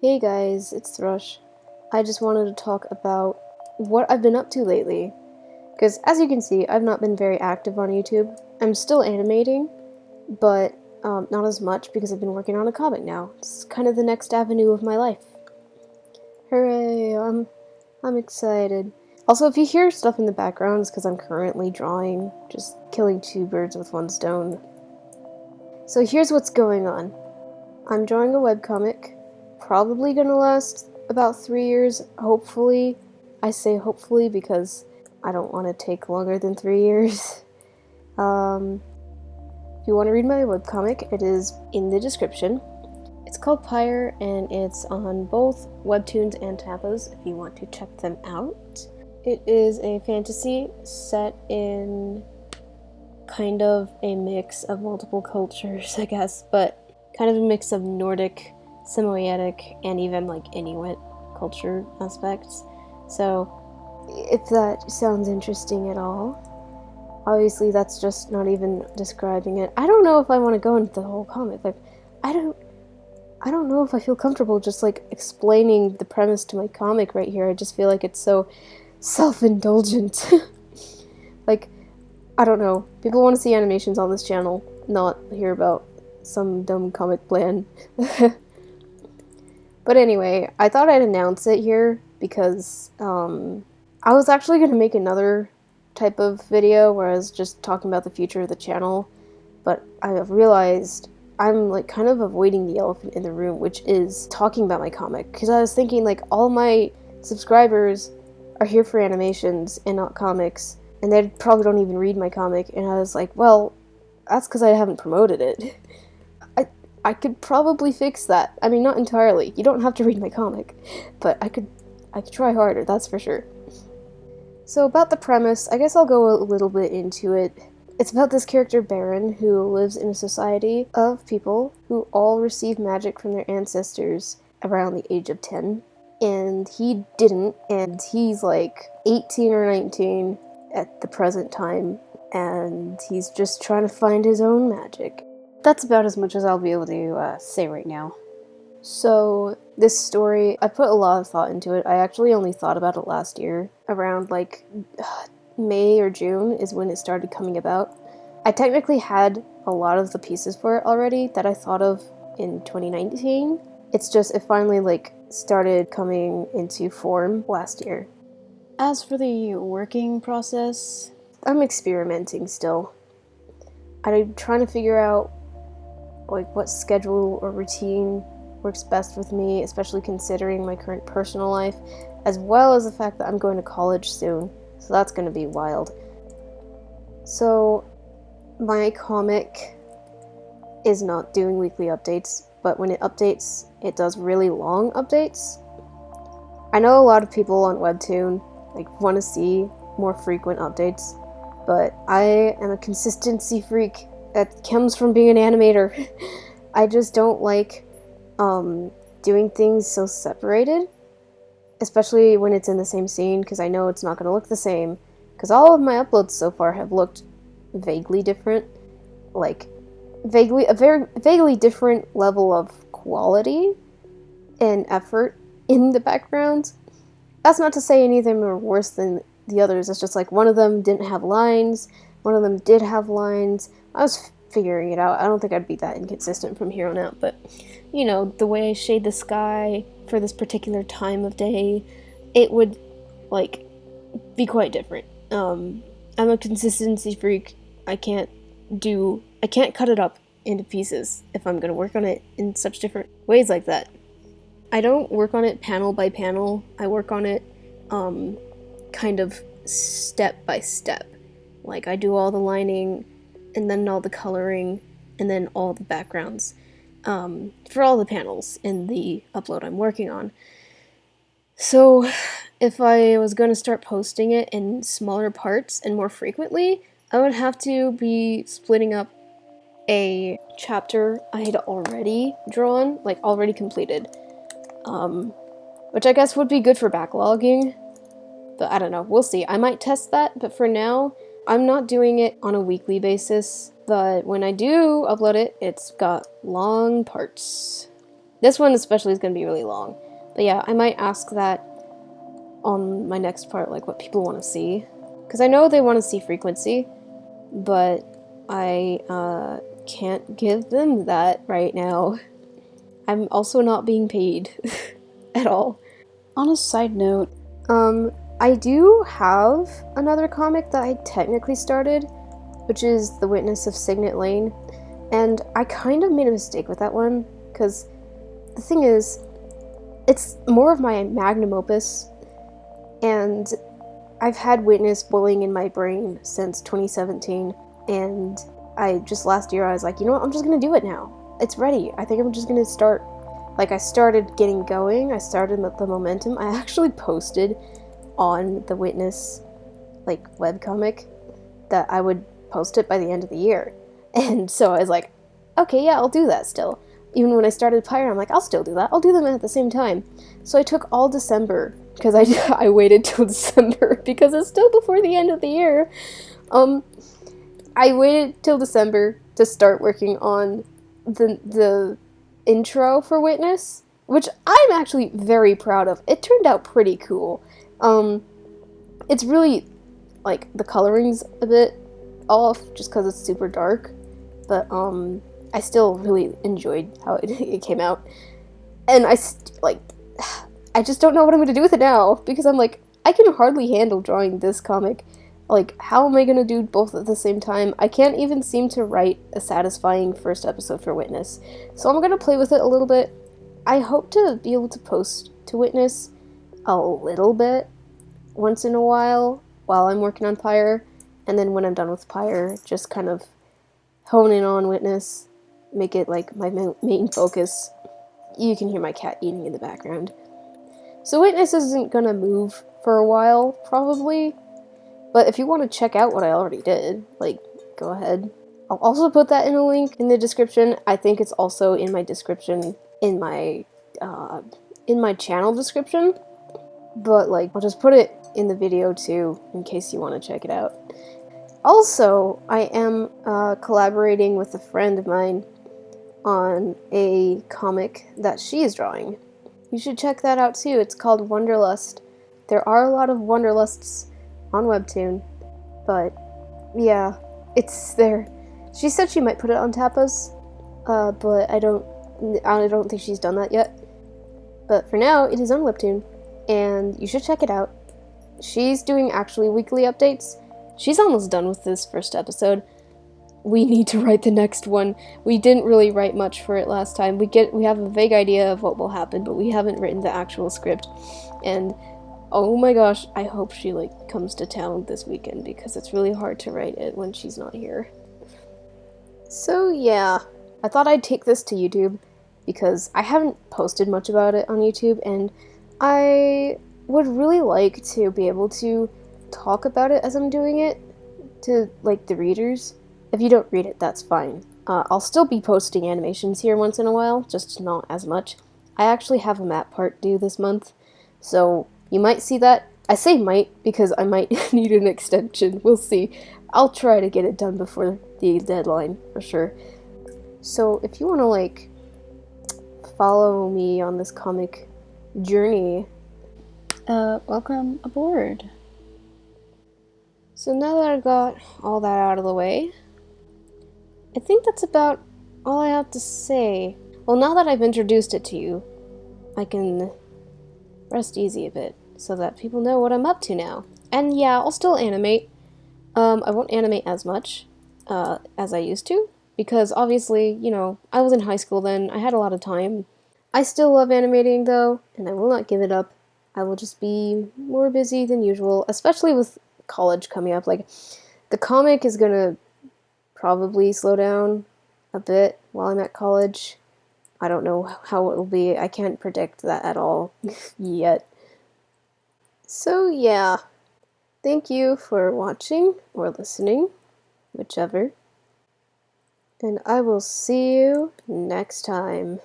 Hey guys, it's Thrush. I just wanted to talk about what I've been up to lately. Because as you can see, I've not been very active on YouTube. I'm still animating, but not as much because I've been working on a comic now. It's kind of the next avenue of my life. Hooray, I'm excited. Also, if you hear stuff in the background, it's because I'm currently drawing, just killing two birds with one stone. So here's what's going on. I'm drawing a webcomic. Probably gonna last about 3 years, hopefully. I say hopefully because I don't want to take longer than 3 years. If you want to read my webcomic, it is in the description. It's called P.Y.R.E, and it's on both Webtoons and Tapas if you want to check them out. It is a fantasy set in kind of a mix of multiple cultures, I guess, but kind of a mix of Nordic, Samoyedic, and even like Inuit culture aspects. So if that sounds interesting at all, obviously that's just not even describing it. I don't know if I want to go into the whole comic. Like, I don't know if I feel comfortable just like explaining the premise to my comic right here. I just feel like it's so self-indulgent. Like, I don't know. People want to see animations on this channel, not hear about some dumb comic plan. But anyway, I thought I'd announce it here because I was actually going to make another type of video where I was just talking about the future of the channel, but I have realized I'm like kind of avoiding the elephant in the room, which is talking about my comic, because I was thinking like all my subscribers are here for animations and not comics, and they probably don't even read my comic, and I was like, well, that's because I haven't promoted it. I could probably fix that. I mean, not entirely. You don't have to read my comic, but I could try harder, that's for sure. So about the premise, I guess I'll go a little bit into it. It's about this character, Baron, who lives in a society of people who all receive magic from their ancestors around the age of 10. And he didn't, and he's like 18 or 19 at the present time, and he's just trying to find his own magic. That's about as much as I'll be able to say right now. So, this story, I put a lot of thought into it. I actually only thought about it last year. Around, like, May or June is when it started coming about. I technically had a lot of the pieces for it already that I thought of in 2019. It's just, it finally, like, started coming into form last year. As for the working process, I'm experimenting still. I'm trying to figure out like what schedule or routine works best with me, especially considering my current personal life, as well as the fact that I'm going to college soon, so that's going to be wild. So my comic is not doing weekly updates, but when it updates, it does really long updates. I know a lot of people on Webtoon like want to see more frequent updates, but I am a consistency freak. That comes from being an animator. I just don't like doing things so separated, especially when it's in the same scene, because I know it's not going to look the same, because all of my uploads so far have looked vaguely different, like a very vaguely different level of quality and effort in the background. That's not to say any of them are worse than the others. It's just like one of them didn't have lines, one of them did have lines. I was figuring it out. I don't think I'd be that inconsistent from here on out, but you know, the way I shade the sky for this particular time of day, it would like be quite different. I'm a consistency freak. I can't cut it up into pieces if I'm gonna work on it in such different ways like that. I don't work on it panel by panel. I work on it kind of step by step. Like, I do all the lining, and then all the coloring, and then all the backgrounds for all the panels in the upload I'm working on. So if I was going to start posting it in smaller parts and more frequently, I would have to be splitting up a chapter I had already drawn, like already completed, which I guess would be good for backlogging. But I don't know, we'll see. I might test that, but for now, I'm not doing it on a weekly basis, but when I do upload it, it's got long parts. This one especially is going to be really long. But yeah, I might ask that on my next part, like what people want to see. Because I know they want to see frequency, but I can't give them that right now. I'm also not being paid at all. On a side note, I do have another comic that I technically started, which is The Witness of Signet Lane, and I kind of made a mistake with that one, because the thing is, it's more of my magnum opus, and I've had Witness boiling in my brain since 2017, and last year I was like, you know what, I'm just gonna do it now. It's ready. I think I'm just gonna start. Like, I started getting going, I started with the momentum. I actually posted on the Witness, like, webcomic that I would post it by the end of the year. And so I was like, okay, yeah, I'll do that still. Even when I started P.Y.R.E, I'm like, I'll still do that. I'll do them at the same time. So I took all December, because I waited till December, because it's still before the end of the year. I waited till December to start working on the intro for Witness, which I'm actually very proud of. It turned out pretty cool. It's really, like, the coloring's a bit off just because it's super dark, but I still really enjoyed how it came out. And I just don't know what I'm going to do with it now, because I'm like, I can hardly handle drawing this comic. Like, how am I gonna do both at the same time? I can't even seem to write a satisfying first episode for Witness. So I'm gonna play with it a little bit. I hope to be able to post to Witness a little bit once in a while I'm working on P.Y.R.E. And then when I'm done with P.Y.R.E, just kind of hone in on Witness, make it like my main focus. You can hear my cat eating in the background. So Witness isn't gonna move for a while, probably. But if you want to check out what I already did, like, go ahead. I'll also put that in a link in the description. I think it's also in my description, in my channel description. But, like, I'll just put it in the video too, in case you want to check it out. Also, I am collaborating with a friend of mine on a comic that she is drawing. You should check that out too. It's called Wonderlust. There are a lot of Wonderlusts on Webtoon, but yeah, it's there. She said she might put it on Tapas, but I don't think she's done that yet. But for now, it is on Webtoon, and you should check it out. She's doing actually weekly updates. She's almost done with this first episode. We need to write the next one. We didn't really write much for it last time. We have a vague idea of what will happen, but we haven't written the actual script. And oh my gosh, I hope she, like, comes to town this weekend, because it's really hard to write it when she's not here. So yeah, I thought I'd take this to YouTube, because I haven't posted much about it on YouTube, and I would really like to be able to talk about it as I'm doing it to, like, the readers. If you don't read it, that's fine. I'll still be posting animations here once in a while, just not as much. I actually have a map part due this month, so you might see that. I say might because I might need an extension. We'll see. I'll try to get it done before the deadline, for sure. So if you want to, like, follow me on this comic journey, welcome aboard. So now that I got all that out of the way, I think that's about all I have to say. Well, now that I've introduced it to you, I can rest easy a bit, so that people know what I'm up to now. And yeah, I'll still animate. I won't animate as much as I used to, because obviously, you know, I was in high school then, I had a lot of time. I still love animating though, and I will not give it up. I will just be more busy than usual, especially with college coming up. Like, the comic is gonna probably slow down a bit while I'm at college. I don't know how it will be. I can't predict that at all yet. So yeah, thank you for watching or listening, whichever. And I will see you next time.